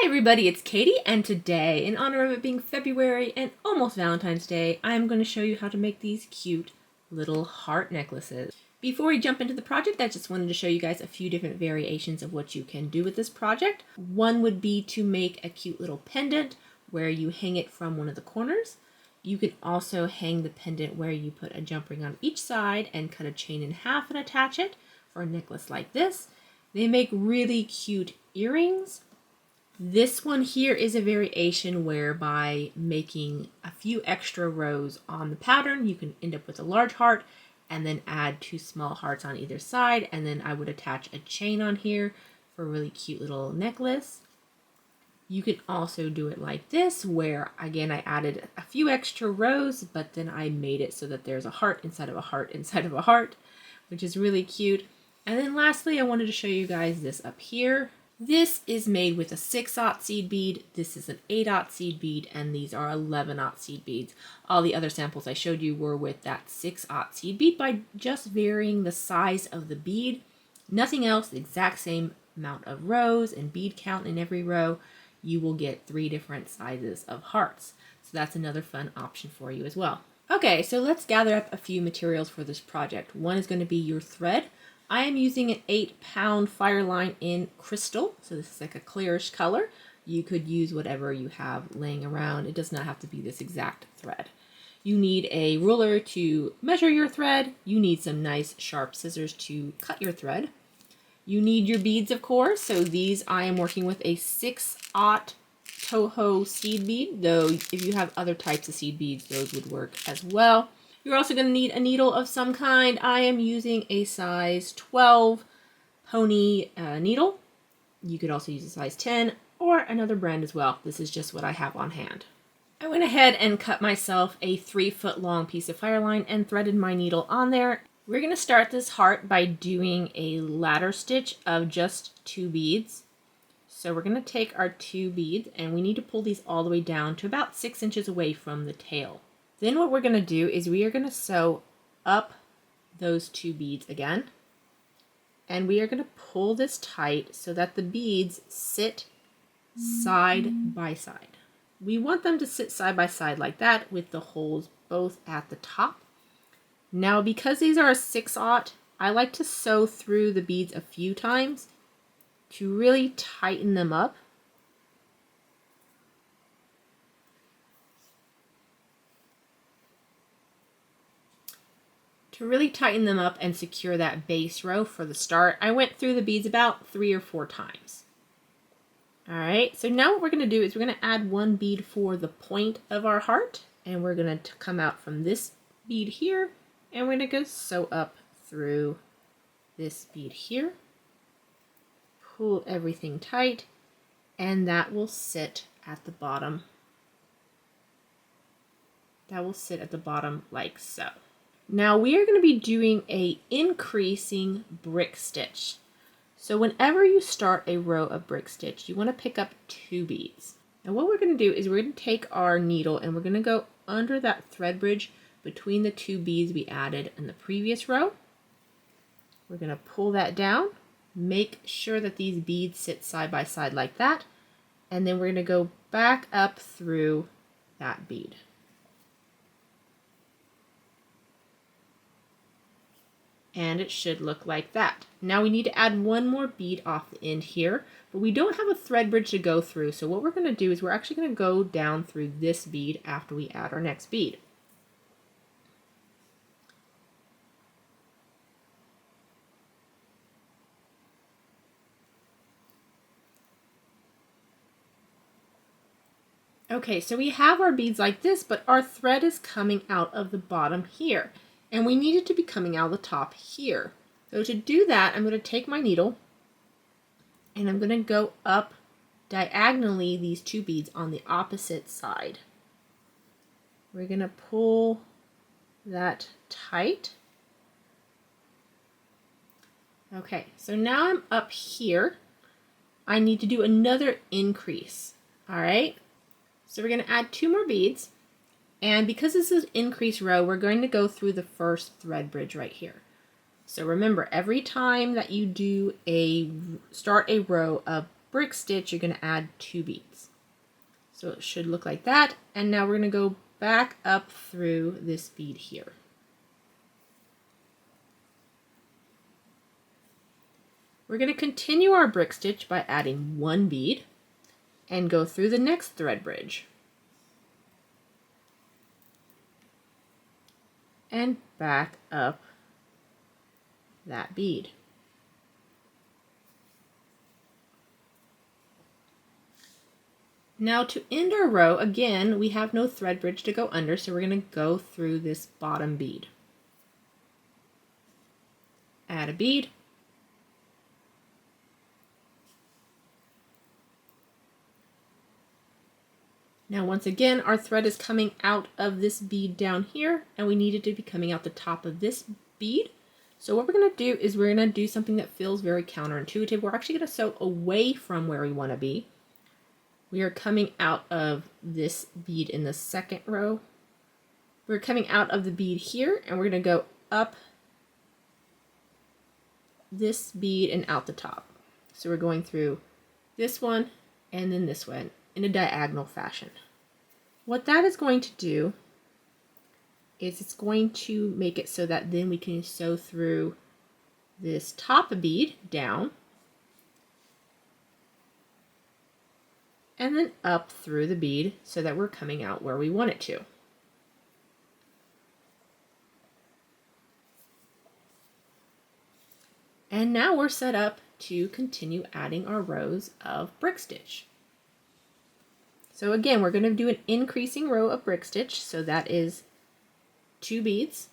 Hi everybody, it's Katie, and today, in honor of it being February and almost Valentine's Day, I'm going to show you how to make these cute little heart necklaces. Before we jump into the project, I just wanted to show you guys a few different variations of what you can do with this project. One would be to make a cute little pendant where you hang it from one of the corners. You can also hang the pendant where you put a jump ring on each side and cut a chain in half and attach it for a necklace like this. They make really cute earrings. This one here is a variation whereby making a few extra rows on the pattern, you can end up with a large heart and then add 2 small hearts on either side, and then I would attach a chain on here for a really cute little necklace. You can also do it like this, where again I added a few extra rows, but then I made it so that there's a heart inside of a heart inside of a heart, which is really cute. And then lastly, I wanted to show you guys this up here. This is made with a 6/0 seed bead, this is an 8/0 seed bead, and these are 11/0 seed beads. All the other samples I showed you were with that 6/0 seed bead by just varying the size of the bead. Nothing else, the exact same amount of rows and bead count in every row. You will get 3 different sizes of hearts. So that's another fun option for you as well. Okay, so let's gather up a few materials for this project. One is going to be your thread. I am using an 8-pound Fireline in crystal, so this is like a clearish color. You could use whatever you have laying around. It does not have to be this exact thread. You need a ruler to measure your thread. You need some nice sharp scissors to cut your thread. You need your beads, of course. So these, I am working with a 6/0 Toho seed bead, though if you have other types of seed beads, those would work as well. You're also going to need a needle of some kind. I am using a size 12 pony needle. You could also use a size 10 or another brand as well. This is just what I have on hand. I went ahead and cut myself a 3-foot long piece of Fireline and threaded my needle on there. We're going to start this heart by doing a ladder stitch of just 2 beads. So we're going to take our 2 beads and we need to pull these all the way down to about 6 inches away from the tail. Then what we're going to do is we are going to sew up those 2 beads again. And we are going to pull this tight so that the beads sit side by side. We want them to sit side by side like that with the holes both at the top. Now because these are a 6/0, I like to sew through the beads a few times to really tighten them up. To really tighten them up and secure that base row for the start, I went through the beads about 3 or 4 times. Alright, so now what we're going to do is we're going to add 1 bead for the point of our heart, and we're going to come out from this bead here, and we're going to go sew up through this bead here. Pull everything tight, and that will sit at the bottom. That will sit at the bottom like so. Now we are going to be doing a increasing brick stitch. So whenever you start a row of brick stitch, you want to pick up 2 beads. Now what we're going to do is we're going to take our needle and we're going to go under that thread bridge between the 2 beads we added in the previous row. We're going to pull that down, make sure that these beads sit side by side like that, and then we're going to go back up through that bead. And it should look like that. Now we need to add 1 more bead off the end here, but we don't have a thread bridge to go through, so what we're going to do is we're actually going to go down through this bead after we add our next bead. Okay, so we have our beads like this, but our thread is coming out of the bottom here. And we need it to be coming out of the top here. So to do that, I'm going to take my needle and I'm going to go up diagonally these 2 beads on the opposite side. We're going to pull that tight. Okay, so now I'm up here. I need to do another increase. All right, so we're going to add 2 more beads. And because this is increase row, we're going to go through the first thread bridge right here. So remember, every time that you do start a row of brick stitch, you're going to add 2 beads. So it should look like that. And now we're going to go back up through this bead here. We're going to continue our brick stitch by adding 1 bead and go through the next thread bridge. And back up that bead. Now to end our row, again, we have no thread bridge to go under, so we're going to go through this bottom bead. Add a bead. Now once again, our thread is coming out of this bead down here, and we need it to be coming out the top of this bead. So what we're going to do is we're going to do something that feels very counterintuitive. We're actually going to sew away from where we want to be. We are coming out of this bead in the second row. We're coming out of the bead here, and we're going to go up this bead and out the top. So we're going through this one and then this one in a diagonal fashion. What that is going to do is it's going to make it so that then we can sew through this top bead down and then up through the bead so that we're coming out where we want it to. And now we're set up to continue adding our rows of brick stitch. So again, we're going to do an increasing row of brick stitch, so that is 2 beads.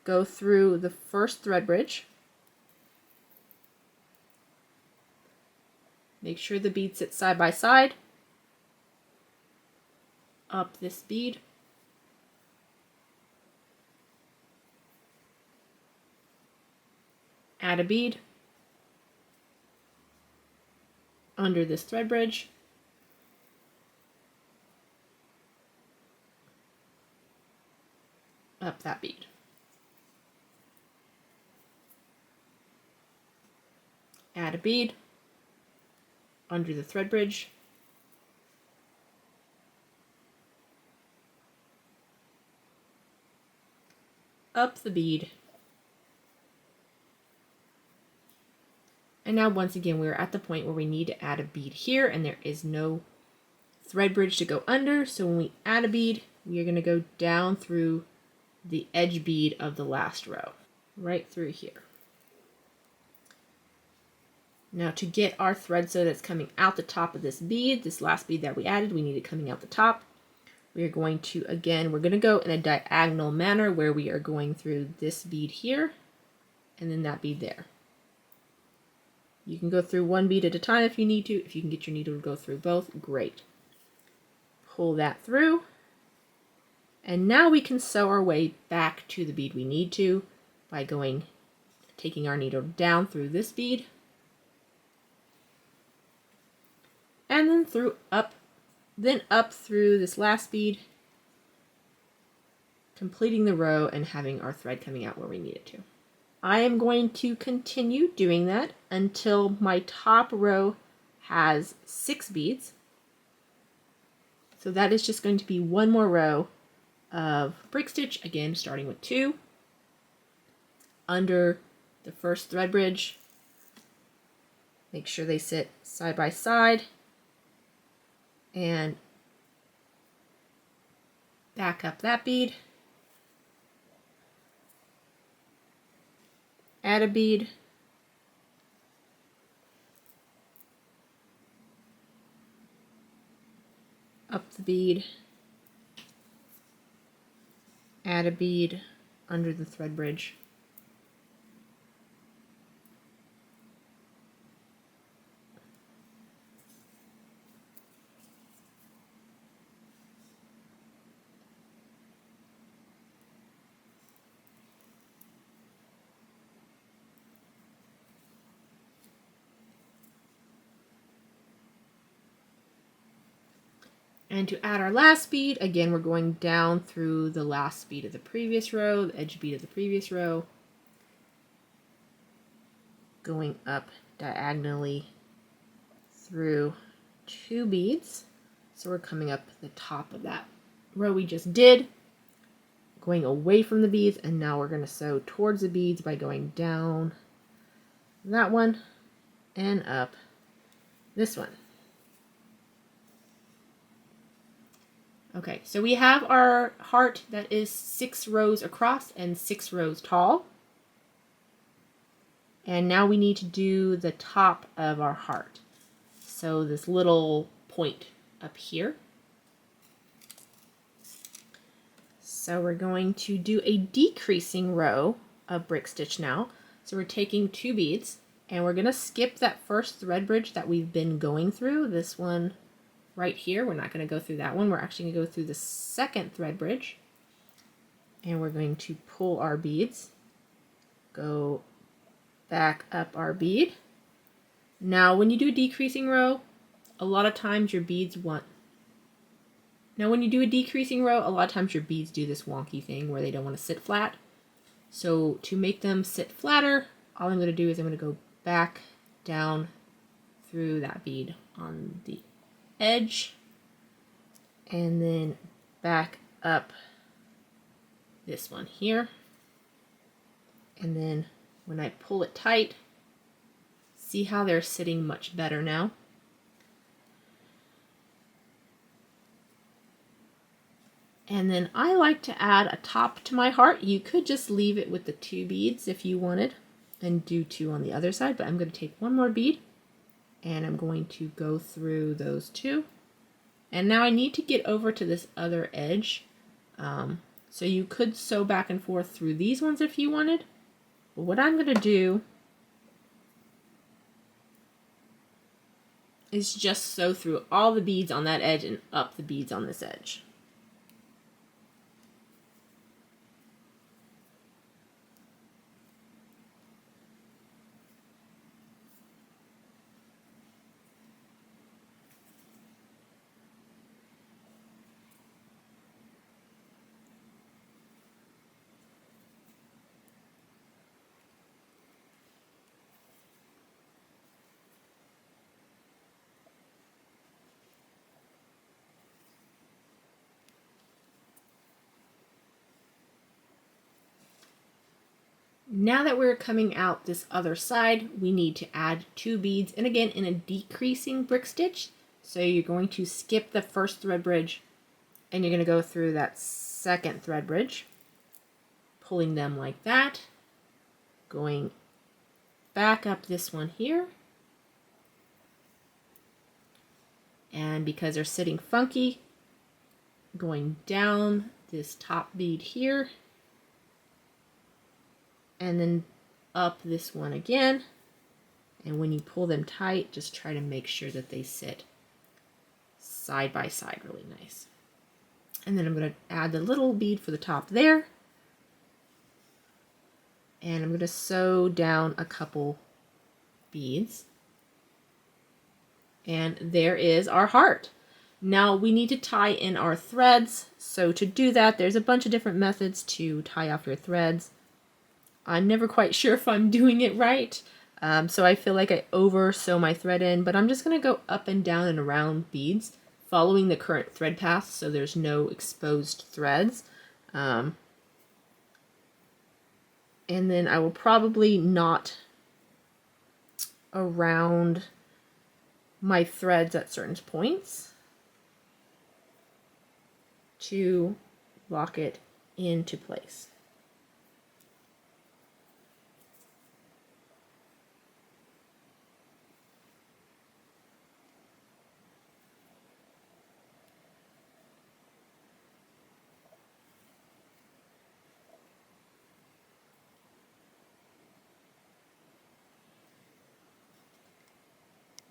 Go through the first thread bridge. Make sure the beads sit side by side. Up this bead. Add a bead. Under this thread bridge. Up that bead. Add a bead. Under the thread bridge, up the bead, and now once again we're at the point where we need to add a bead here, and there is no thread bridge to go under, so when we add a bead, we are going to go down through the edge bead of the last row, right through here. Now to get our thread so that's coming out the top of this bead, this last bead that we added, we need it coming out the top. We are going to, again, we're going to go in a diagonal manner where we are going through this bead here and then that bead there. You can go through 1 bead at a time if you need to. If you can get your needle to go through both, great. Pull that through. And now we can sew our way back to the bead we need to by taking our needle down through this bead. And then up through this last bead, completing the row and having our thread coming out where we need it to. I am going to continue doing that until my top row has 6 beads. So that is just going to be 1 more row of brick stitch, again starting with 2 under the first thread bridge. Make sure they sit side by side. And back up that bead, add a bead, up the bead, add a bead under the thread bridge, and to add our last bead, again, we're going down through the last bead of the previous row, the edge bead of the previous row, going up diagonally through 2 beads. So we're coming up the top of that row we just did, going away from the beads, and now we're going to sew towards the beads by going down that one and up this one. Okay, so we have our heart that is 6 rows across and 6 rows tall. And now we need to do the top of our heart. So this little point up here. So we're going to do a decreasing row of brick stitch now. So we're taking 2 beads and we're going to skip that first thread bridge that we've been going through. This one right here, we're not going to go through that one. We're actually going to go through the second thread bridge. And we're going to pull our beads, go back up our bead. Now when you do a decreasing row, a lot of times your beads do this wonky thing where they don't want to sit flat. So to make them sit flatter, all I'm going to do is I'm going to go back down through that bead on the edge and then back up this one here. And then when I pull it tight, see how they're sitting much better now. And then I like to add a top to my heart. You could just leave it with the 2 beads if you wanted and do 2 on the other side, but I'm going to take 1 more bead and I'm going to go through those 2. And now I need to get over to this other edge. So you could sew back and forth through these ones if you wanted. But what I'm going to do is just sew through all the beads on that edge and up the beads on this edge. Now that we're coming out this other side, we need to add 2 beads, and again in a decreasing brick stitch. So you're going to skip the first thread bridge and you're going to go through that second thread bridge, pulling them like that, going back up this one here, and because they're sitting funky, going down this top bead here, and then up this one again. And when you pull them tight, just try to make sure that they sit side by side really nice. And then I'm going to add the little bead for the top there. And I'm going to sew down a couple beads. And there is our heart. Now we need to tie in our threads. So to do that, there's a bunch of different methods to tie off your threads. I'm never quite sure if I'm doing it right, so I feel like I over sew my thread in, but I'm just going to go up and down and around beads, following the current thread path so there's no exposed threads. And then I will probably knot around my threads at certain points to lock it into place.